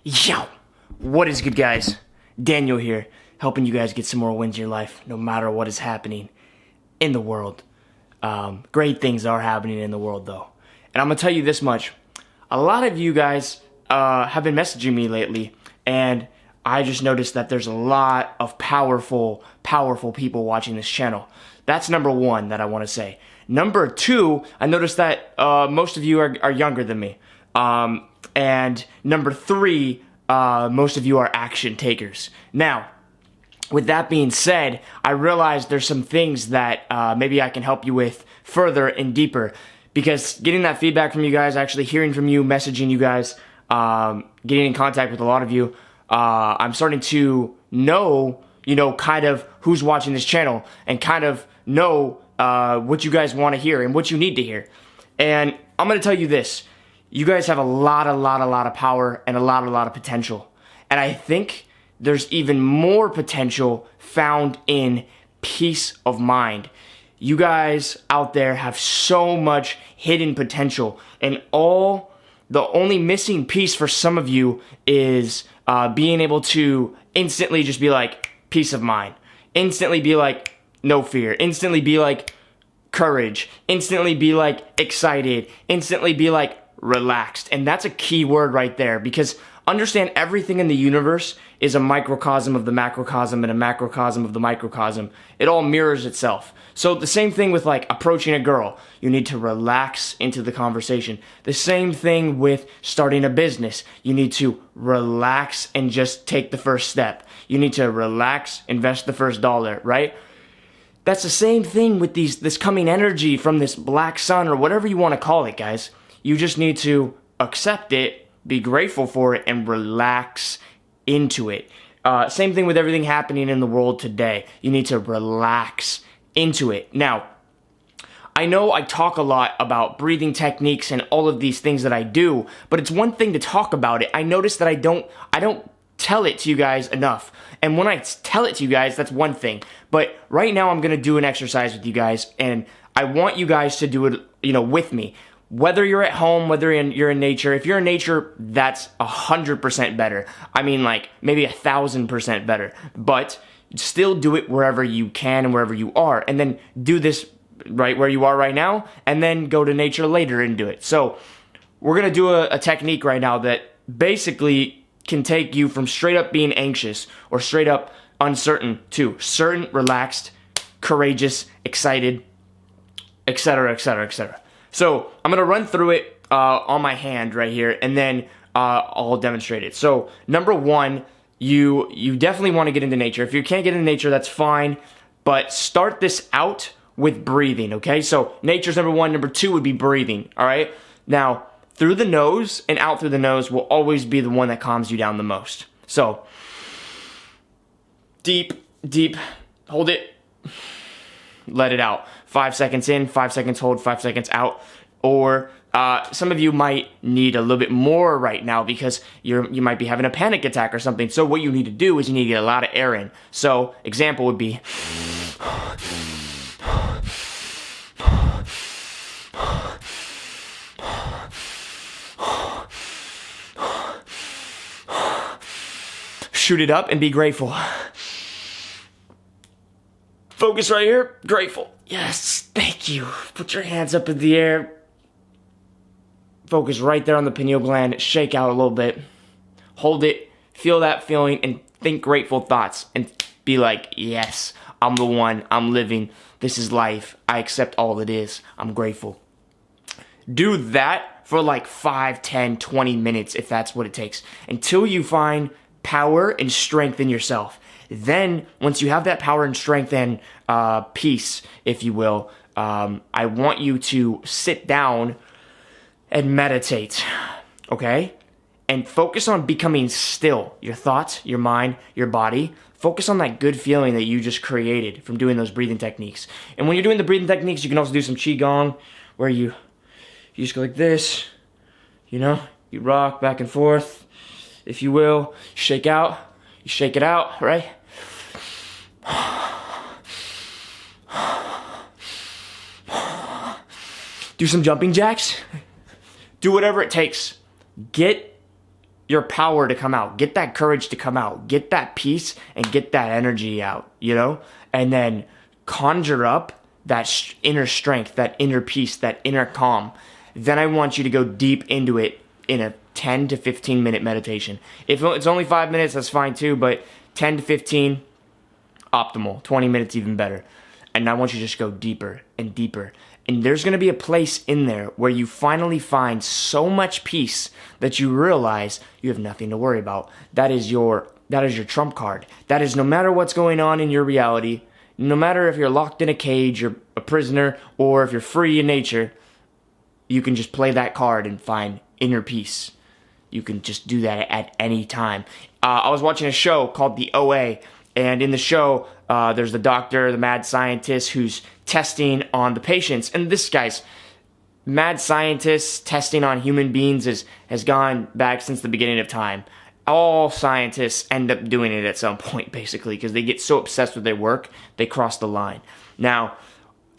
Yo! What is good, guys? Daniel here, helping you guys get some more wins in your life, no matter what is happening in the world. Great things are happening in the world, though. And I'm going to tell you this much. A lot of you guys have been messaging me lately, and I just noticed that there's a lot of powerful people watching this channel. That's number one that I want to say. Number two, I noticed that most of you are younger than me. And number three, most of you are action takers. Now, with that being said, I realized there's some things that maybe I can help you with further and deeper. Because getting that feedback from you guys, actually hearing from you, messaging you guys, getting in contact with a lot of you, I'm starting to know, kind of who's watching this channel and kind of know what you guys want to hear and what you need to hear. And I'm going to tell you this. You guys have a lot of power and a lot of potential. And I think there's even more potential found in peace of mind. You guys out there have so much hidden potential, and the only missing piece for some of you is being able to instantly just be like, peace of mind. Instantly be like, no fear. Instantly be like, courage. Instantly be like, excited. Instantly be like, relaxed. And that's a key word right there, because understand everything in the universe is a microcosm of the macrocosm and a macrocosm of the microcosm. It all mirrors itself. So the same thing with like approaching a girl. You need to relax into the conversation. The same thing with starting a business. You need to relax and just take the first step. You need to relax, invest the first dollar, right? That's the same thing with this coming energy from this black sun or whatever you want to call it, guys. You just need to accept it, be grateful for it, and relax into it. Same thing with everything happening in the world today. You need to relax into it. Now, I know I talk a lot about breathing techniques and all of these things that I do, but it's one thing to talk about it. I notice that I don't tell it to you guys enough. And when I tell it to you guys, that's one thing. But right now I'm going to do an exercise with you guys, and I want you guys to do it, with me. Whether you're at home, whether you're in nature, if you're in nature, that's 100% better. I mean, like, maybe 1,000% better. But still do it wherever you can and wherever you are. And then do this right where you are right now, and then go to nature later and do it. So we're going to do a technique right now that basically can take you from straight up being anxious or straight up uncertain to certain, relaxed, courageous, excited, etc., etc., etc. So I'm going to run through it on my hand right here, and then I'll demonstrate it. So number one, you definitely want to get into nature. If you can't get into nature, that's fine, but start this out with breathing, okay? So nature's number one. Number two would be breathing, all right? Now, through the nose and out through the nose will always be the one that calms you down the most. So deep, hold it, let it out. 5 seconds in, 5 seconds hold, 5 seconds out. Or some of you might need a little bit more right now because you might be having a panic attack or something. So what you need to do is you need to get a lot of air in. So example would be shoot it up and be grateful. Focus right here, grateful. Yes, thank you. Put your hands up in the air. Focus right there on the pineal gland. Shake out a little bit. Hold it. Feel that feeling and think grateful thoughts. And be like, yes, I'm the one. I'm living. This is life. I accept all it is. I'm grateful. Do that for like 5, 10, 20 minutes if that's what it takes. Until you find power and strength in yourself. Then, once you have that power and strength and peace, if you will, I want you to sit down and meditate, okay? And focus on becoming still. Your thoughts, your mind, your body. Focus on that good feeling that you just created from doing those breathing techniques. And when you're doing the breathing techniques, you can also do some qigong, where you just go like this, you rock back and forth, if you will, shake out. You shake it out, right? Do some jumping jacks. Do whatever it takes. Get your power to come out. Get that courage to come out. Get that peace and get that energy out, you know? And then conjure up that inner strength, that inner peace, that inner calm. Then I want you to go deep into it in a 10 to 15 minute meditation. If it's only 5 minutes, that's fine too, but 10 to 15, optimal. 20 minutes, even better. And I want you to just go deeper and deeper. And there's going to be a place in there where you finally find so much peace that you realize you have nothing to worry about. That is your trump card. That is, no matter what's going on in your reality, no matter if you're locked in a cage, you're a prisoner, or if you're free in nature, you can just play that card and find inner peace. You can just do that at any time. I was watching a show called The OA, and in the show, there's the doctor, the mad scientist, who's testing on the patients. And this guy's mad scientist testing on human beings has gone back since the beginning of time. All scientists end up doing it at some point, basically, because they get so obsessed with their work, they cross the line. Now,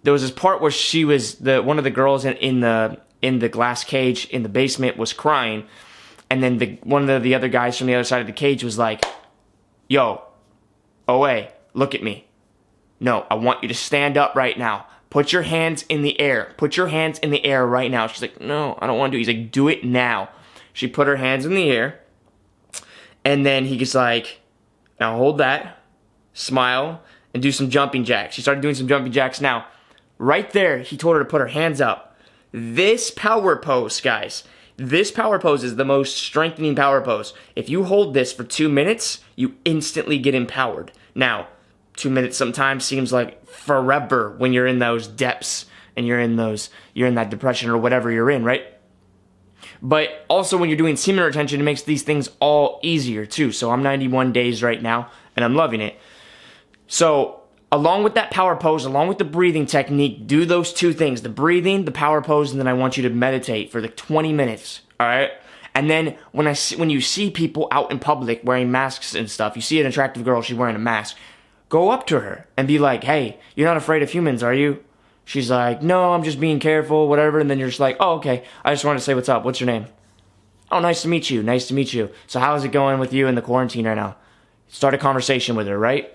there was this part where she was one of the girls in the glass cage in the basement was crying, and then one of the other guys from the other side of the cage was like, "Yo, OA, look at me. No, I want you to stand up right now. Put your hands in the air. Put your hands in the air right now." She's like, "No, I don't want to do it." He's like, "Do it now." She put her hands in the air, and then he gets like, "Now hold that, smile, and do some jumping jacks." She started doing some jumping jacks. Now, right there, he told her to put her hands up. This power pose, guys, this power pose is the most strengthening power pose. If you hold this for 2 minutes, you instantly get empowered. Now, 2 minutes sometimes seems like forever when you're in those depths and you're in that depression or whatever you're in, right? But also when you're doing semen retention, it makes these things all easier too. So I'm 91 days right now and I'm loving it. So along with that power pose, along with the breathing technique, do those two things, the breathing, the power pose, and then I want you to meditate for like 20 minutes, all right? And then when you see people out in public wearing masks and stuff, you see an attractive girl, she's wearing a mask, go up to her and be like, "Hey, you're not afraid of humans, are you?" She's like, "No, I'm just being careful, whatever." And then you're just like, "Oh, okay. I just wanted to say what's up. What's your name?" "Oh, nice to meet you. Nice to meet you. So how's it going with you in the quarantine right now?" Start a conversation with her, right?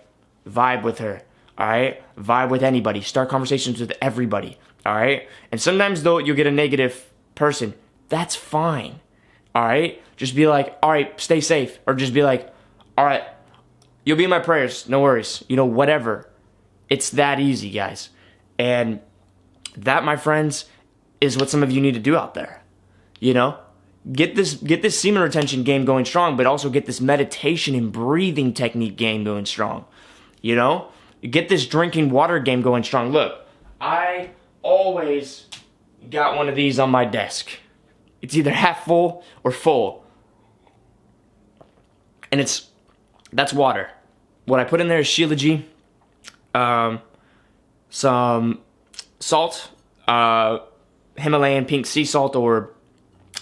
Vibe with her, all right? Vibe with anybody. Start conversations with everybody, all right? And sometimes, though, you'll get a negative person. That's fine, all right? Just be like, "All right, stay safe." Or just be like, "All right, you'll be in my prayers. No worries." You know, whatever. It's that easy, guys. And that, my friends, is what some of you need to do out there. You know? Get this semen retention game going strong, but also get this meditation and breathing technique game going strong. You know? Get this drinking water game going strong. Look, I always got one of these on my desk. It's either half full or full. And that's water. What I put in there is Shilajit, some salt, Himalayan pink sea salt, or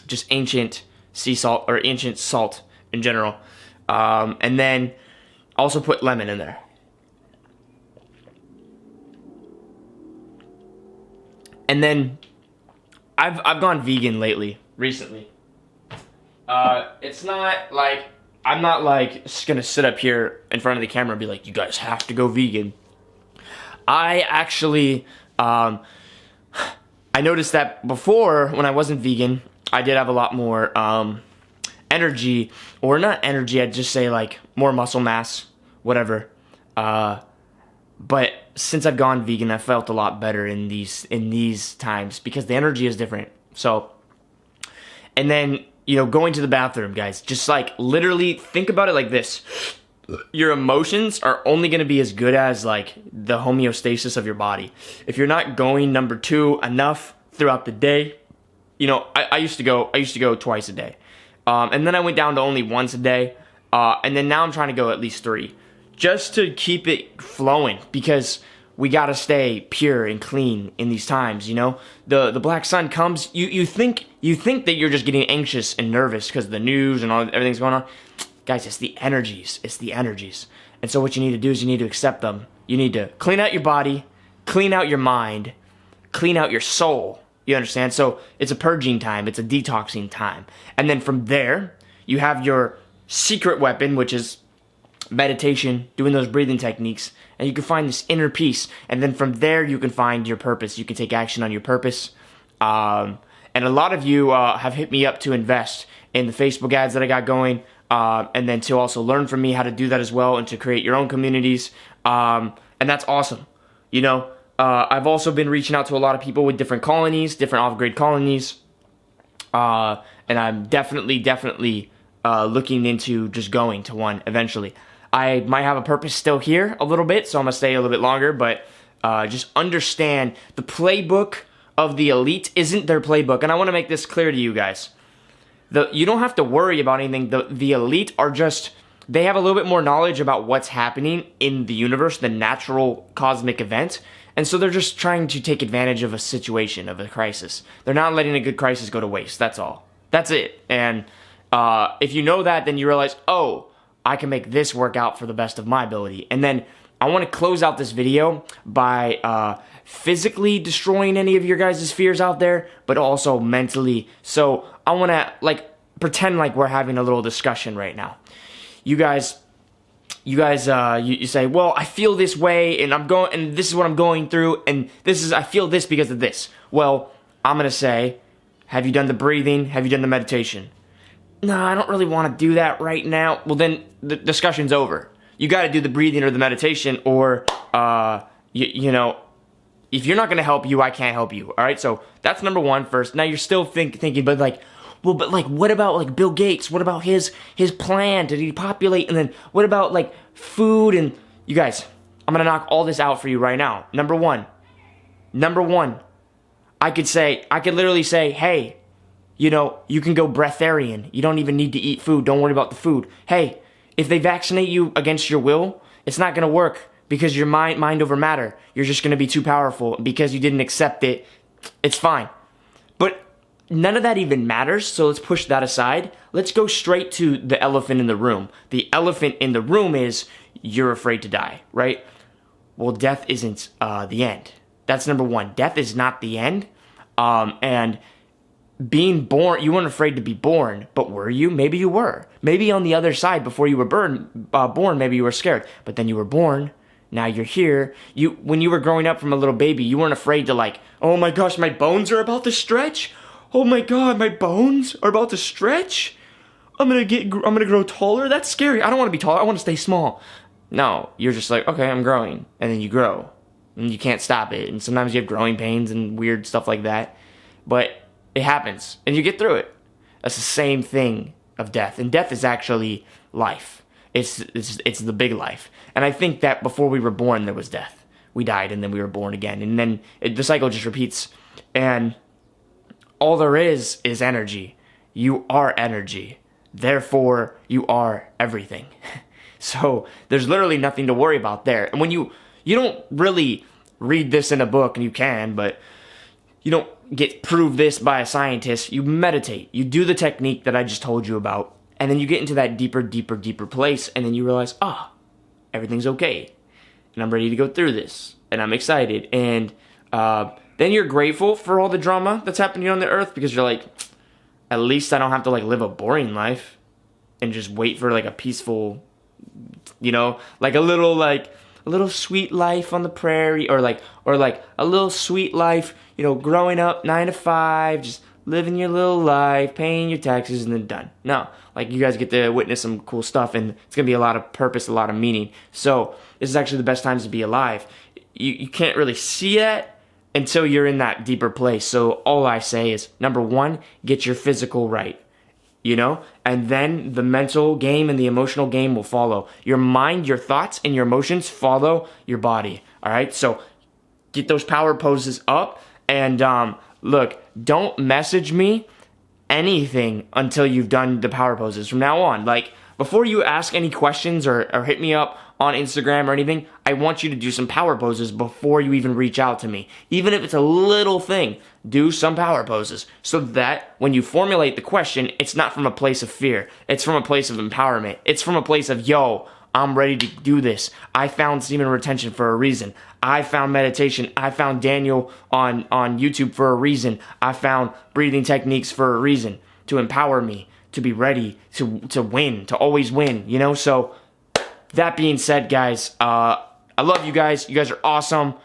just ancient sea salt, or ancient salt in general. And then also put lemon in there. And then I've gone vegan recently. It's not like, I'm not like just gonna sit up here in front of the camera and be like, "You guys have to go vegan." I actually, I noticed that before, when I wasn't vegan, I did have a lot more energy, or not energy, I'd just say like more muscle mass, whatever. But since I've gone vegan, I felt a lot better in these times because the energy is different. So, and then, you know, going to the bathroom, guys, just like literally think about it like this. Your emotions are only going to be as good as like the homeostasis of your body. If you're not going number 2 enough throughout the day, you know, I used to go twice a day. And then I went down to only once a day. And then now I'm trying to go at least 3, just to keep it flowing, because we got to stay pure and clean in these times, you know? The black sun comes, you think that you're just getting anxious and nervous because of the news and everything's going on. Guys, it's the energies. It's the energies. And so what you need to do is you need to accept them. You need to clean out your body, clean out your mind, clean out your soul. You understand? So it's a purging time. It's a detoxing time. And then from there, You have your secret weapon, which is meditation, doing those breathing techniques, and you can find this inner peace. And then from there, you can find your purpose. You can take action on your purpose. And a lot of you have hit me up to invest in the Facebook ads that I got going, and then to also learn from me how to do that as well, and to create your own communities. And that's awesome. You know, I've also been reaching out to a lot of people with different colonies, different off-grid colonies. And I'm definitely looking into just going to one eventually. I might have a purpose still here a little bit, so I'm going to stay a little bit longer, but just understand the playbook of the elite isn't their playbook. And I want to make this clear to you guys. You don't have to worry about anything. The elite are just, they have a little bit more knowledge about what's happening in the universe, the natural cosmic event. And so they're just trying to take advantage of a situation, of a crisis. They're not letting a good crisis go to waste. That's all. That's it. And if you know that, then you realize, oh, I can make this work out for the best of my ability. And then I want to close out this video by physically destroying any of your guys' fears out there, but also mentally. So I want to pretend like we're having a little discussion right now. You say, well, I feel this way, and this is what I'm going through, and I feel this because of this. Well, I'm gonna say, have you done the breathing? Have you done the meditation? No, I don't really want to do that right now. Well, then the discussion's over. You got to do the breathing or the meditation, or you know, if you're not gonna help you, I can't help you. All right, so that's number one first. Now you're still thinking, but what about Bill Gates? What about his plan to depopulate? And then what about food? And you guys, I'm gonna knock all this out for you right now. Number one, I could literally say, hey, you know, you can go breatharian. You don't even need to eat food. Don't worry about the food. Hey, if they vaccinate you against your will, it's not gonna work because you're mind over matter. You're just gonna be too powerful because you didn't accept it. It's fine. But none of that even matters, so let's push that aside. Let's go straight to the elephant in the room. The elephant in the room is you're afraid to die, right? Well, death isn't the end. That's number one. Death is not the end. And being born, you weren't afraid to be born, but were you? Maybe you were. Maybe on the other side, before you were born, maybe you were scared. But then you were born. Now you're here. When you were growing up from a little baby, you weren't afraid to oh my gosh, my bones are about to stretch. Oh my god, my bones are about to stretch. I'm gonna grow taller. That's scary. I don't want to be tall. I want to stay small. No, you're just okay, I'm growing, and then you grow, and you can't stop it. And sometimes you have growing pains and weird stuff like that, but it happens, and you get through it. That's the same thing of death, and death is actually life. It's the big life, and I think that before we were born, there was death. We died, and then we were born again, and then the cycle just repeats, and all there is energy. You are energy. Therefore, you are everything. So there's literally nothing to worry about there. And when you don't really read this in a book, and you can, but you don't get proved this by a scientist. You meditate. You do the technique that I just told you about. And then you get into that deeper place. And then you realize, everything's okay. And I'm ready to go through this. And I'm excited. And then you're grateful for all the drama that's happening on the earth, because you're at least I don't have to live a boring life and just wait for a peaceful, you know, a little sweet life on the prairie, or a little sweet life, you know, growing up 9 to 5, just living your little life, paying your taxes, and then done. No, you guys get to witness some cool stuff, and it's gonna be a lot of purpose, a lot of meaning. So this is actually the best times to be alive. You can't really see that until you're in that deeper place. So all I say is, number one, get your physical right, you know? And then the mental game and the emotional game will follow. Your mind, your thoughts, and your emotions follow your body, all right? So get those power poses up, and look, don't message me anything until you've done the power poses from now on. Before you ask any questions or hit me up on Instagram or anything, I want you to do some power poses before you even reach out to me. Even if it's a little thing, do some power poses, so that when you formulate the question, it's not from a place of fear. It's from a place of empowerment. It's from a place of, yo, I'm ready to do this. I found semen retention for a reason. I found meditation. I found Daniel on YouTube for a reason. I found breathing techniques for a reason, to empower me, to be ready to win, to always win, you know? So that being said, guys, I love you guys. You guys are awesome.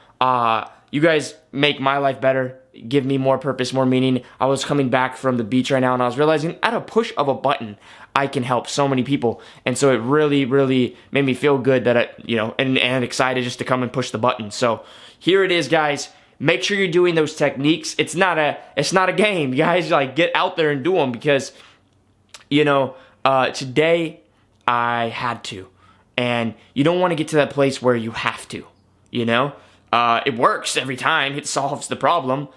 You guys make my life better, give me more purpose, more meaning. I was coming back from the beach right now, and I was realizing at a push of a button, I can help so many people. And so it really, really made me feel good that and excited just to come and push the button. So here it is, guys. Make sure you're doing those techniques. It's not a game, guys. Like, get out there and do them, because today I had to. And you don't want to get to that place where you have to, It works every time. It solves the problem.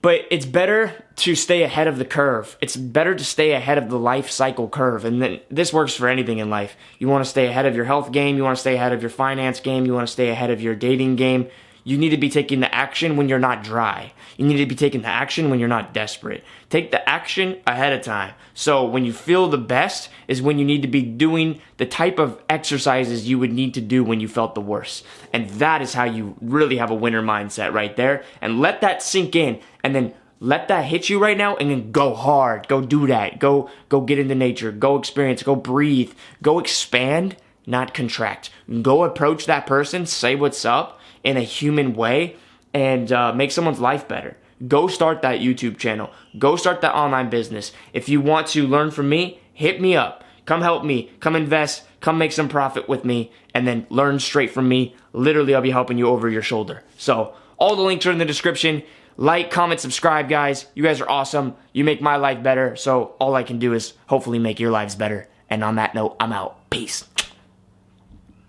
But it's better to stay ahead of the curve. It's better to stay ahead of the life cycle curve. And then this works for anything in life. You want to stay ahead of your health game. You want to stay ahead of your finance game. You want to stay ahead of your dating game. You need to be taking the action when you're not dry. You need to be taking the action when you're not desperate. Take the action ahead of time. So when you feel the best is when you need to be doing the type of exercises you would need to do when you felt the worst. And that is how you really have a winner mindset right there. And let that sink in, and then let that hit you right now, and then go hard. Go do that. Go get into nature. Go experience. Go breathe. Go expand, not contract. Go approach that person. Say what's up in a human way, and make someone's life better. Go start that YouTube channel. Go start that online business. If you want to learn from me, hit me up. Come help me. Come invest. Come make some profit with me, and then learn straight from me. Literally, I'll be helping you over your shoulder. So all the links are in the description. Like, comment, subscribe, guys. You guys are awesome. You make my life better. So all I can do is hopefully make your lives better. And on that note, I'm out. Peace.